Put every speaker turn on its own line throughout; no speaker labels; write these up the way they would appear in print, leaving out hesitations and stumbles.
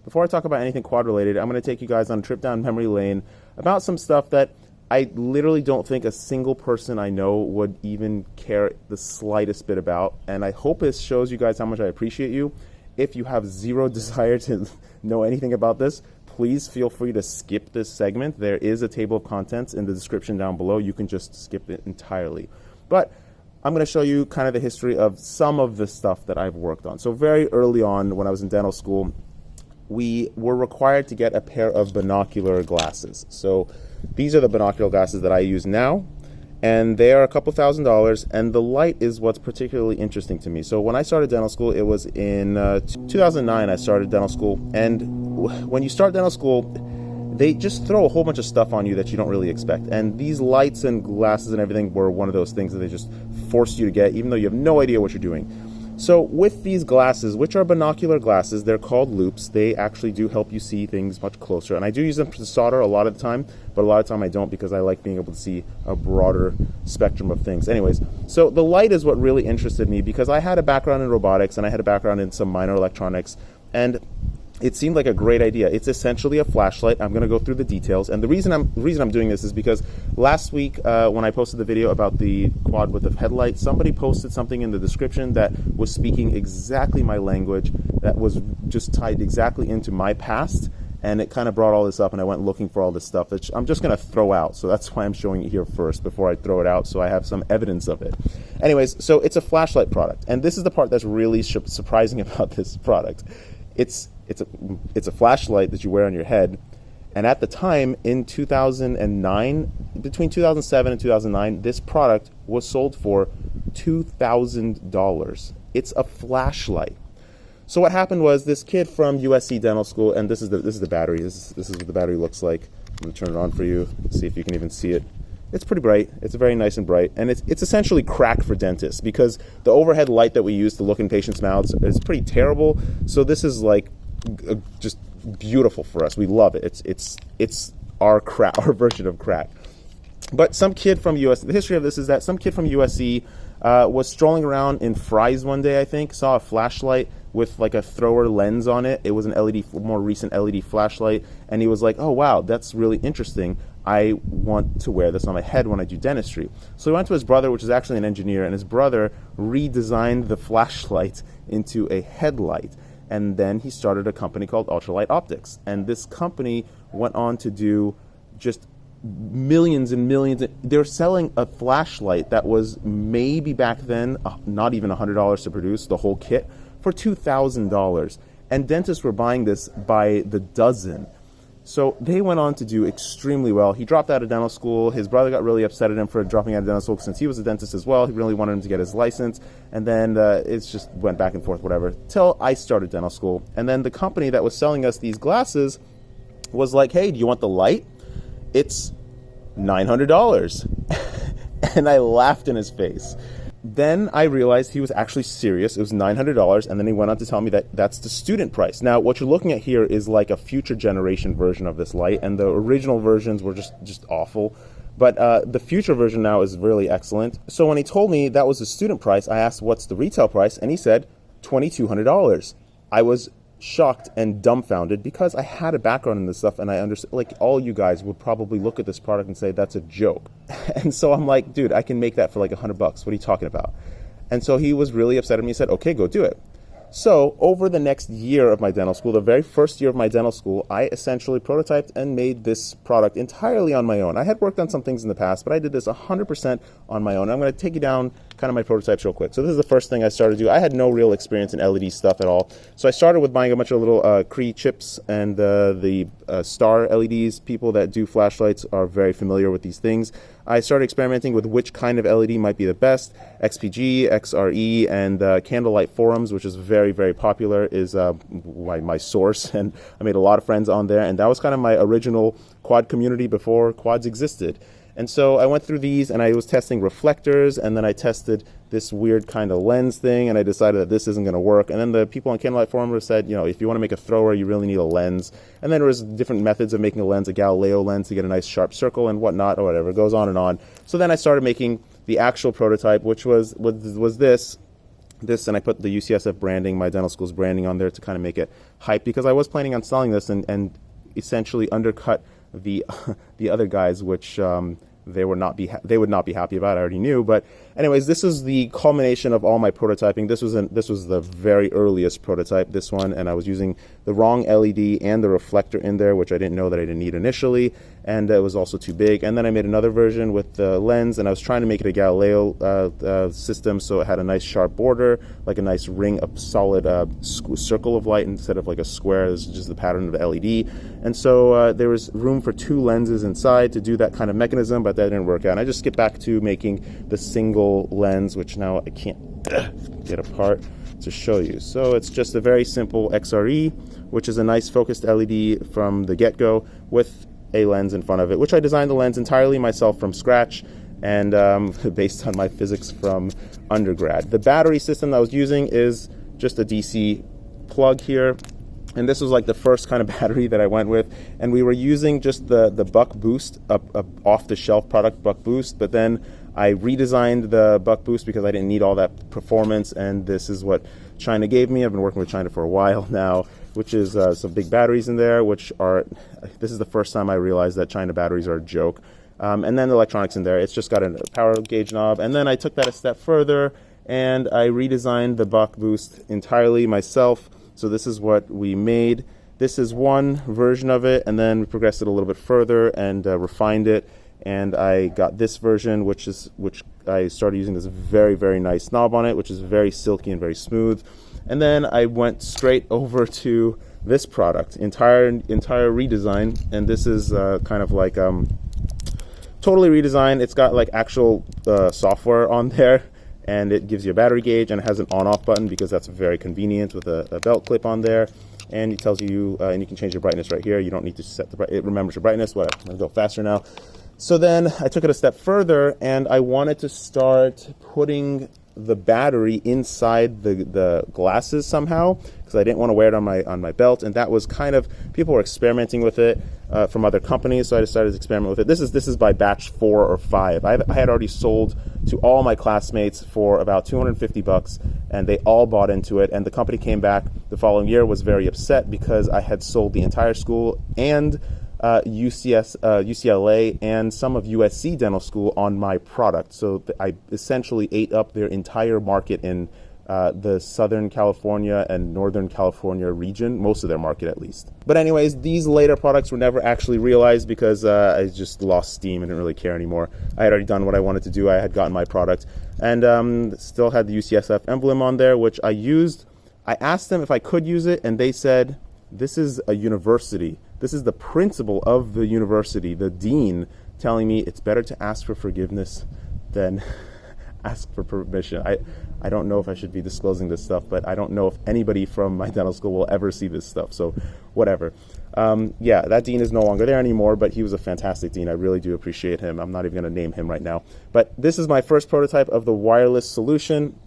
before I talk about anything quad related, I'm going to take you guys on a trip down memory lane about some stuff that I literally don't think a single person I know would even care the slightest bit about. And I hope this shows you guys how much I appreciate you. If you have zero desire to know anything about this, please feel free to skip this segment. There is a table of contents in the description down below. You can just skip it entirely. But I'm going to show you kind of the history of some of the stuff that I've worked on. So very early on when I was in dental school, we were required to get a pair of binocular glasses. So these are the binocular glasses that I use now, and they are a couple $1,000s, and the light is what's particularly interesting to me. So when I started dental school, it was in 2009 I started dental school, and when you start dental school, they just throw a whole bunch of stuff on you that you don't really expect. And these lights and glasses and everything were one of those things that they just forced you to get, even though you have no idea what you're doing. So with these glasses, which are binocular glasses, they're called loupes. They actually do help you see things much closer. And I do use them to solder a lot of the time, but a lot of the time I don't, because I like being able to see a broader spectrum of things. Anyways, so the light is what really interested me, because I had a background in robotics and I had a background in some minor electronics, and it seemed like a great idea. It's essentially a flashlight. I'm going to go through the details, and the reason I'm doing this is because last week when I posted the video about the quad with the headlight, somebody posted something in the description that was speaking exactly my language, that was just tied exactly into my past, and it kind of brought all this up, and I went looking for all this stuff that I'm just going to throw out. So that's why I'm showing it here first before I throw it out, so I have some evidence of it. Anyways, so it's a flashlight product, and this is the part that's really surprising about this product. It's a flashlight that you wear on your head, and at the time in 2009, between 2007 and 2009, this product was sold for $2,000. It's a flashlight. So what happened was, this kid from USC Dental School, and this is the battery. This is what the battery looks like. I'm gonna turn it on for you, see if you can even see it. It's pretty bright. It's very nice and bright, and it's essentially crack for dentists, because the overhead light that we use to look in patients' mouths is pretty terrible. So this is like just beautiful for us. We love it. It's our version of crack. But some kid from USC, the history of this is that some kid from USC was strolling around in Fry's one day, I think, saw a flashlight with like a thrower lens on it. It was an LED, more recent LED flashlight, and he was like, oh wow, that's really interesting. I want to wear this on my head when I do dentistry. So he went to his brother, which is actually an engineer, and his brother redesigned the flashlight into a headlight. And then he started a company called Ultralight Optics. And this company went on to do just millions and millions. They're selling a flashlight that was maybe back then not even $100 to produce, the whole kit, for $2,000. And dentists were buying this by the dozen. So they went on to do extremely well. He dropped out of dental school. His brother got really upset at him for dropping out of dental school, since he was a dentist as well. He really wanted him to get his license. And then it just went back and forth, whatever, till I started dental school. And then the company that was selling us these glasses was like, hey, do you want the light? It's $900. And I laughed in his face. Then I realized he was actually serious. It was $900, and then he went on to tell me that that's the student price. Now, what you're looking at here is like a future generation version of this light, and the original versions were just awful. But the future version now is really excellent. So when he told me that was the student price, I asked, what's the retail price? And he said, $2,200. I was shocked and dumbfounded, because I had a background in this stuff, and I understand, like, all you guys would probably look at this product and say that's a joke. And so I'm like, dude, I can make that for like $100. What are you talking about? And so he was really upset at me. He said, okay, go do it. So over the next year of my dental school, the very first year of my dental school, I essentially prototyped and made this product entirely on my own. I had worked on some things in the past, but I did this 100% on my own. I'm going to take you down kind of my prototypes real quick. So this is the first thing I started to do. I had no real experience in LED stuff at all. So I started with buying a bunch of little Cree chips and the star LEDs. People that do flashlights are very familiar with these things. I started experimenting with which kind of LED might be the best. XPG, XRE, and Candlelight Forums, which is very, very popular, is my source. And I made a lot of friends on there. And that was kind of my original quad community before quads existed. And so I went through these, and I was testing reflectors, and then I tested this weird kind of lens thing, and I decided that this isn't going to work. And then the people on Candlelight Forum said, you know, if you want to make a thrower, you really need a lens. And then there was different methods of making a lens, a Galileo lens to get a nice sharp circle and whatnot, or whatever. It goes on and on. So then I started making the actual prototype, which was this. this, and I put the UCSF branding, my dental school's branding on there to kind of make it hype, because I was planning on selling this and essentially undercut the the other guys, which they would not be happy about. I already knew, but anyways, this is the culmination of all my prototyping. This was the very earliest prototype, this one, and I was using the wrong LED and the reflector in there, which I didn't know that I didn't need initially, and it was also too big. And then I made another version with the lens, and I was trying to make it a Galileo system, so it had a nice sharp border, like a nice ring, a solid circle of light instead of like a square. This is just the pattern of the LED. And so there was room for 2 lenses inside to do that kind of mechanism, but that didn't work out. And I just skipped back to making the single lens, which now I can't get apart to show you. So it's just a very simple XRE, which is a nice focused LED from the get-go with a lens in front of it, which I designed the lens entirely myself from scratch, and based on my physics from undergrad. The battery system that I was using is just a DC plug here, and this was like the first kind of battery that I went with, and we were using just the Buck Boost, a off-the-shelf product, Buck Boost, but then I redesigned the Buck Boost because I didn't need all that performance, and this is what China gave me. I've been working with China for a while now, which is some big batteries in there, this is the first time I realized that China batteries are a joke. And then the electronics in there, it's just got a power gauge knob, and then I took that a step further, and I redesigned the Buck Boost entirely myself. So this is what we made. This is one version of it, and then we progressed it a little bit further and refined it. And I got this version, which I started using this very, very nice knob on it, which is very silky and very smooth. And then I went straight over to this product, entire redesign. And this is kind of like totally redesigned. It's got like actual software on there, and it gives you a battery gauge, and it has an on-off button because that's very convenient with a belt clip on there. And it tells you, and you can change your brightness right here. You don't need to set it remembers your brightness. Whatever. I'm gonna go faster now. So then I took it a step further, and I wanted to start putting the battery inside the glasses somehow, because I didn't want to wear it on my belt, and that was kind of, people were experimenting with it from other companies, so I decided to experiment with it. This is by batch 4 or 5. I had already sold to all my classmates for about $250, and they all bought into it, and the company came back the following year, was very upset because I had sold the entire school and UCLA and some of USC Dental School on my product. So I essentially ate up their entire market in the Southern California and Northern California region, most of their market at least. But anyways, these later products were never actually realized because I just lost steam and didn't really care anymore. I had already done what I wanted to do. I had gotten my product, and still had the UCSF emblem on there, which I used. I asked them if I could use it, and they said, this is a university. This is the principal of the university, the dean, telling me it's better to ask for forgiveness than ask for permission. I don't know if I should be disclosing this stuff, but I don't know if anybody from my dental school will ever see this stuff, so whatever. Yeah, that dean is no longer there anymore, but he was a fantastic dean. I really do appreciate him. I'm not even going to name him right now. But this is my first prototype of the wireless solution,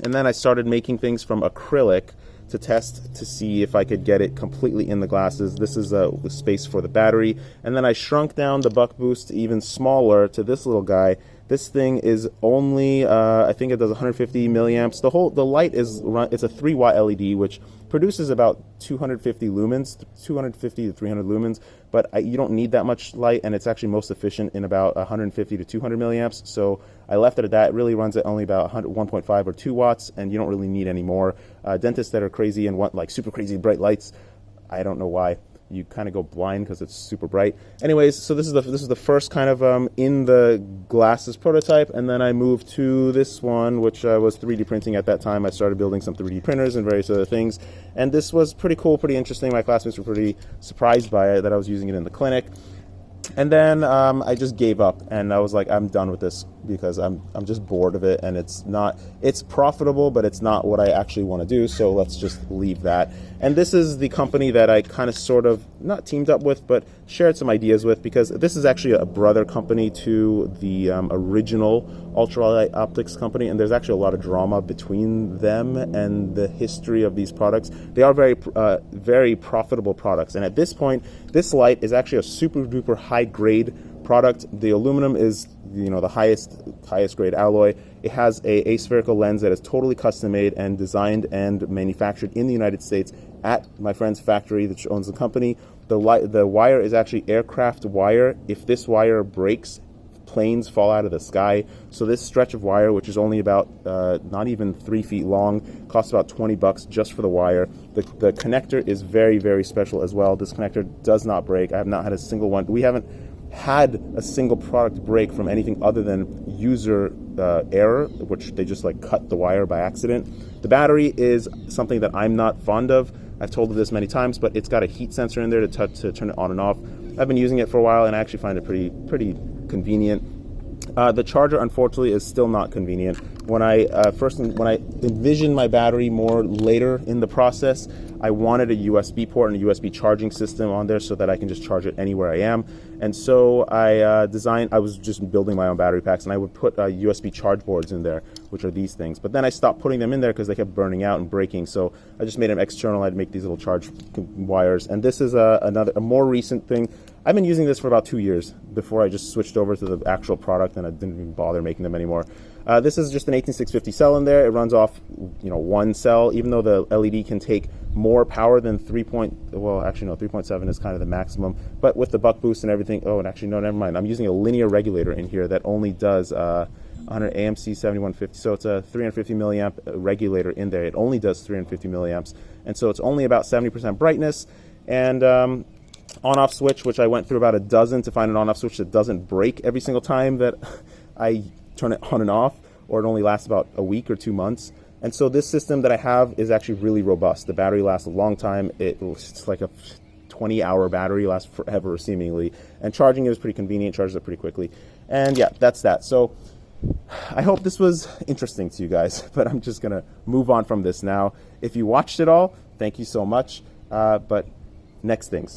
and then I started making things from acrylic to test to see if I could get it completely in the glasses. This is the space for the battery. And then I shrunk down the Buck Boost even smaller to this little guy. This thing is only, I think it does 150 milliamps. The light is, it's a 3-watt LED, which produces about 250 lumens, 250 to 300 lumens, but you don't need that much light, and it's actually most efficient in about 150 to 200 milliamps. So I left it at that. It really runs at only about 1.5 or 2 watts, and you don't really need any more. Dentists that are crazy and want like super crazy bright lights, I don't know why. You kind of go blind because it's super bright. Anyways, so this is the first kind of in the glasses prototype, and then I moved to this one, which I was 3D printing at that time. I started building some 3D printers and various other things, and this was pretty cool, pretty interesting. My classmates were pretty surprised by it, that I was using it in the clinic. And then I just gave up, and I was like, I'm done with this because I'm just bored of it, and it's profitable, but it's not what I actually want to do, so let's just leave that. And this is the company that I kind of sort of, not teamed up with, but shared some ideas with, because this is actually a brother company to the original ultralight optics company, and there's actually a lot of drama between them and the history of these products. They are very profitable products, and at this point, this light is actually a super duper high grade product. The aluminum is, the highest grade alloy. It has a aspherical lens that is totally custom made and designed and manufactured in the United States at my friend's factory that owns the company. The wire is actually aircraft wire. If this wire breaks, planes fall out of the sky. So this stretch of wire, which is only about not even 3 feet long, costs about $20 just for the wire. The connector is very, very special as well. This connector does not break. I have not had a single one. We haven't had a single product break from anything other than user error, which they just like cut the wire by accident. The battery is something that I'm not fond of. I've told you this many times, but it's got a heat sensor in there to turn it on and off. I've been using it for a while, and I actually find it pretty convenient. The charger, unfortunately, is still not convenient. When I envisioned my battery more later in the process, I wanted a USB port and a USB charging system on there so that I can just charge it anywhere I am. And so I was just building my own battery packs, and I would put USB charge boards in there, which are these things. But then I stopped putting them in there because they kept burning out and breaking. So I just made them external. I'd make these little charge wires. And this is a more recent thing. I've been using this for about 2 years before I just switched over to the actual product, and I didn't even bother making them anymore. This is just an 18650 cell in there. It runs off, one cell, even though the LED can take more power than 3.7 is kind of the maximum. But with the buck boost and everything, never mind. I'm using a linear regulator in here that only does 100 AMC 7150. So it's a 350 milliamp regulator in there. It only does 350 milliamps. And so it's only about 70% brightness. And on-off switch, which I went through about a dozen to find an on-off switch that doesn't break every single time that I turn it on and off, or it only lasts about a week or 2 months. And so this system that I have is actually really robust. The battery lasts a long time. It's like a 20-hour battery, lasts forever seemingly. And charging it is pretty convenient, charges it pretty quickly. And yeah, that's that. So I hope this was interesting to you guys, but I'm just gonna move on from this now. If you watched it all, thank you so much. But next things.